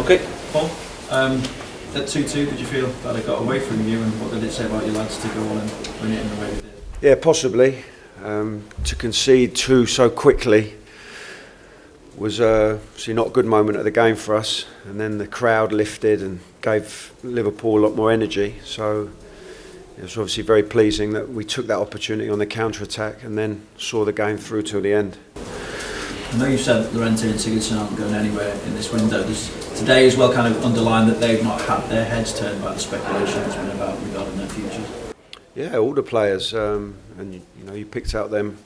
Okay, Paul. At 2-2, did you feel that it got away from you, and what did it say about your lads to go on and win it in the way they did? Yeah, possibly. To concede two so quickly was obviously not a good moment of the game for us, and then the crowd lifted and gave Liverpool a lot more energy, so it was obviously very pleasing that we took that opportunity on the counter-attack and then saw the game through till the end. I know you said that Llorente and Sigurdsson aren't going anywhere in this window. Does today as well kind of underline that they've not had their heads turned by the speculation that's been about regarding their futures? Yeah, all the players, and you picked out them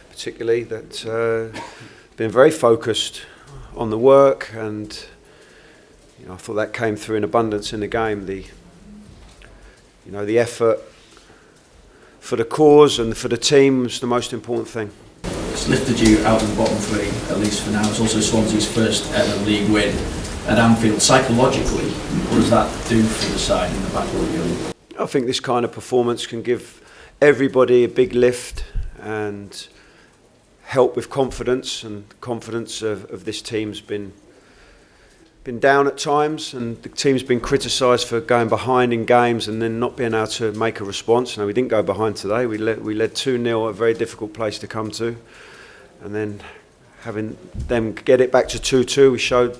particularly, that been very focused on the work, and I thought that came through in abundance in the game. The effort for the cause and for the team was the most important thing. It's lifted you out of the bottom three, at least for now. It's also Swansea's first ever league win at Anfield. Psychologically, what does that do for the side in the back of the game? I think this kind of performance can give everybody a big lift and help with confidence, and confidence of this team's been down at times, and the team's been criticised for going behind in games and then not being able to make a response. We didn't go behind today. We led 2-0, a very difficult place to come to, and then having them get it back to 2-2,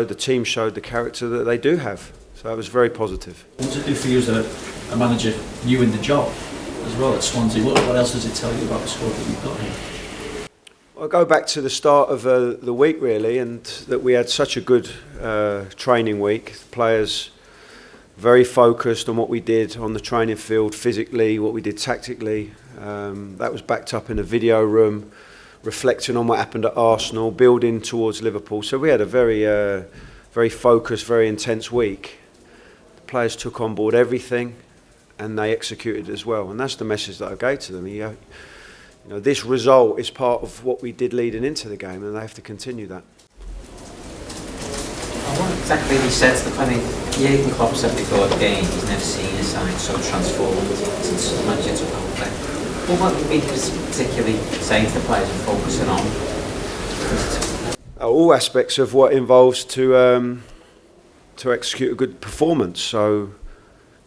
the team showed the character that they do have. So that was very positive. What does it do for you as a manager new in the job as well at Swansea? What else does it tell you about the squad that you've got here? I'll go back to the start of the week really, and that we had such a good training week. The players very focused on what we did on the training field physically, what we did tactically. That was backed up in a video room, reflecting on what happened at Arsenal, building towards Liverpool. So we had a very focused, very intense week. The players took on board everything, and they executed as well. And that's the message that I gave to them. This result is part of what we did leading into the game, and they have to continue that. What exactly he said to the I think Jurgen Klopp said before the game he's never seen a side so transformed since the manager took over. What would be particularly saying to the players and focusing on? All aspects of what involves to execute a good performance. So,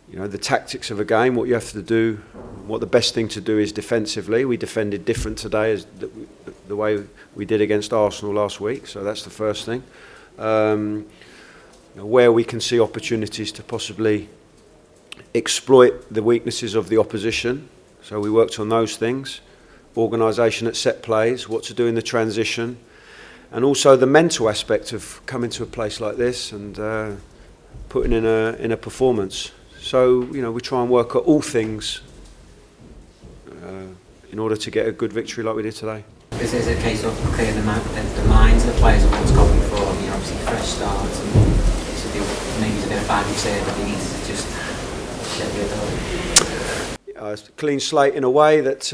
the tactics of a game, what you have to do, what the best thing to do is defensively. We defended different today as the way we did against Arsenal last week, so that's the first thing. Where we can see opportunities to possibly exploit the weaknesses of the opposition, so we worked on those things. Organisation at set plays, what to do in the transition, and also the mental aspect of coming to a place like this and putting in a performance. So, we try and work at all things in order to get a good victory like we did today. This is a case of clearing the minds of the players of what's gone before. Obviously fresh starts, and maybe it's a bit of bad reserve, but they need to just get rid of it. It's a clean slate in a way that,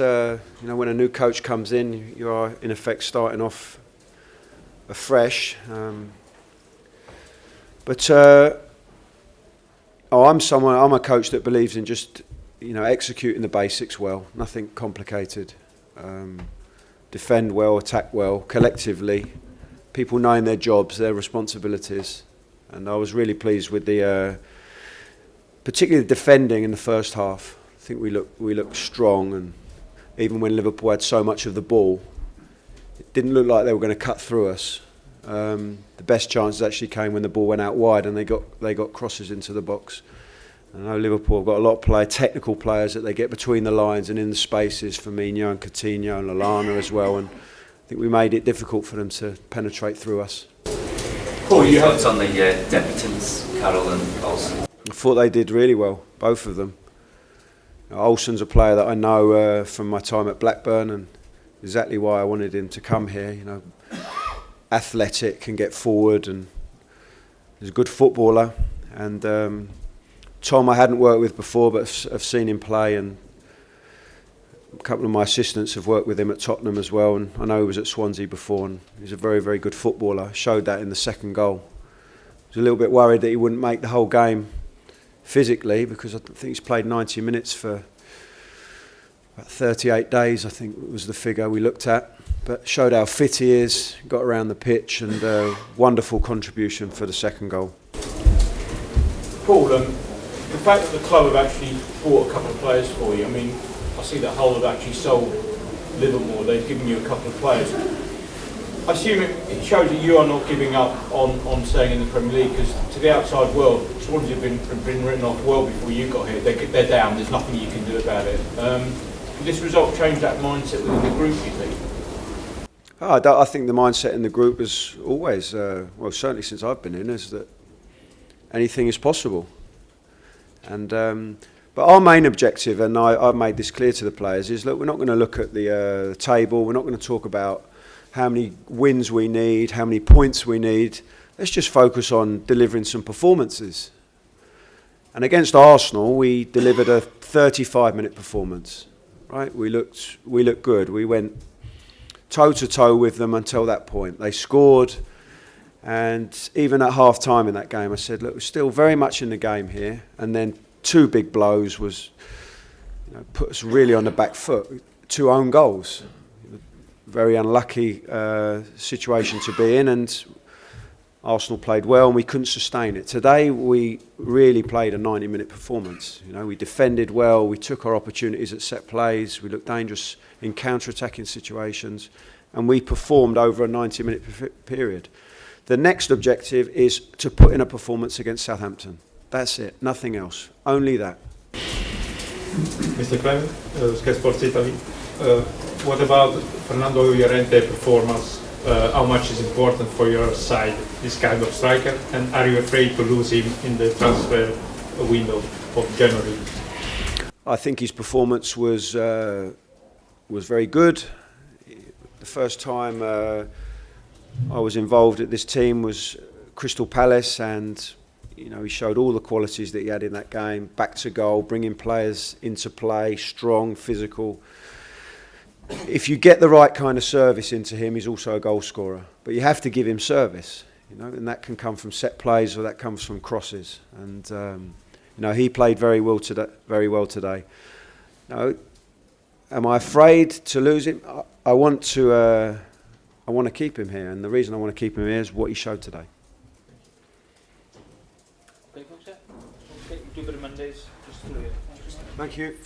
when a new coach comes in, you are in effect starting off afresh. I'm a coach that believes in just, executing the basics well, nothing complicated. Defend well, attack well, collectively. People knowing their jobs, their responsibilities. And I was really pleased with particularly the defending in the first half. I think we looked strong, and even when Liverpool had so much of the ball, it didn't look like they were going to cut through us. The best chances actually came when the ball went out wide and they got crosses into the box. I know Liverpool have got a lot of technical players that they get between the lines and in the spaces, Firmino and Coutinho and Lallana as well, and I think we made it difficult for them to penetrate through us. Paul, you thoughts on the debutants, Carroll and Olsen? I thought they did really well, both of them. Olsen's a player that I know from my time at Blackburn, and exactly why I wanted him to come here. Athletic, can get forward, and he's a good footballer. And Tom I hadn't worked with before, but I've seen him play, and a couple of my assistants have worked with him at Tottenham as well, and I know he was at Swansea before, and he's a very, very good footballer. Showed that in the second goal. I was a little bit worried that he wouldn't make the whole game physically, because I think he's played 90 minutes for about 38 days, I think was the figure we looked at. But showed how fit he is, got around the pitch, and a wonderful contribution for the second goal. Paul, the fact that the club have actually bought a couple of players for you, I mean, I see that Hull have actually sold Liverpool, they've given you a couple of players. I assume it shows that you are not giving up on staying in the Premier League, because to the outside world, Swansea have been written off well before you got here. They're down, there's nothing you can do about it. Did this result change that mindset within the group, you think? I think the mindset in the group is always, well, certainly since I've been in, is that anything is possible. And but our main objective, and I've made this clear to the players, is look, we're not going to look at the table. We're not going to talk about how many wins we need, how many points we need. Let's just focus on delivering some performances. And against Arsenal, we delivered a 35-minute performance. Right? We looked good. We went toe-to-toe with them until that point. They scored, and even at half-time in that game, I said, look, we're still very much in the game here. And then 2 big blows was, put us really on the back foot. 2 own goals. Very unlucky situation to be in, and Arsenal played well and we couldn't sustain it. Today we really played a 90-minute performance. We defended well, we took our opportunities at set plays, we looked dangerous in counter-attacking situations, and we performed over a 90-minute period. The next objective is to put in a performance against Southampton. That's it, nothing else, only that. Mr. Clement, Sky Sports Italy. What about Fernando Llorente performance? How much is important for your side, this kind of striker? And are you afraid to lose him in the transfer window of January? I think his performance was very good. The first time I was involved at this team was Crystal Palace, and he showed all the qualities that he had in that game. Back to goal, bringing players into play, strong, physical. If you get the right kind of service into him, he's also a goal scorer. But you have to give him service, and that can come from set plays or that comes from crosses. And he played very well today. Am I afraid to lose him? I want to keep him here, and the reason I want to keep him here is what he showed today. Thank you.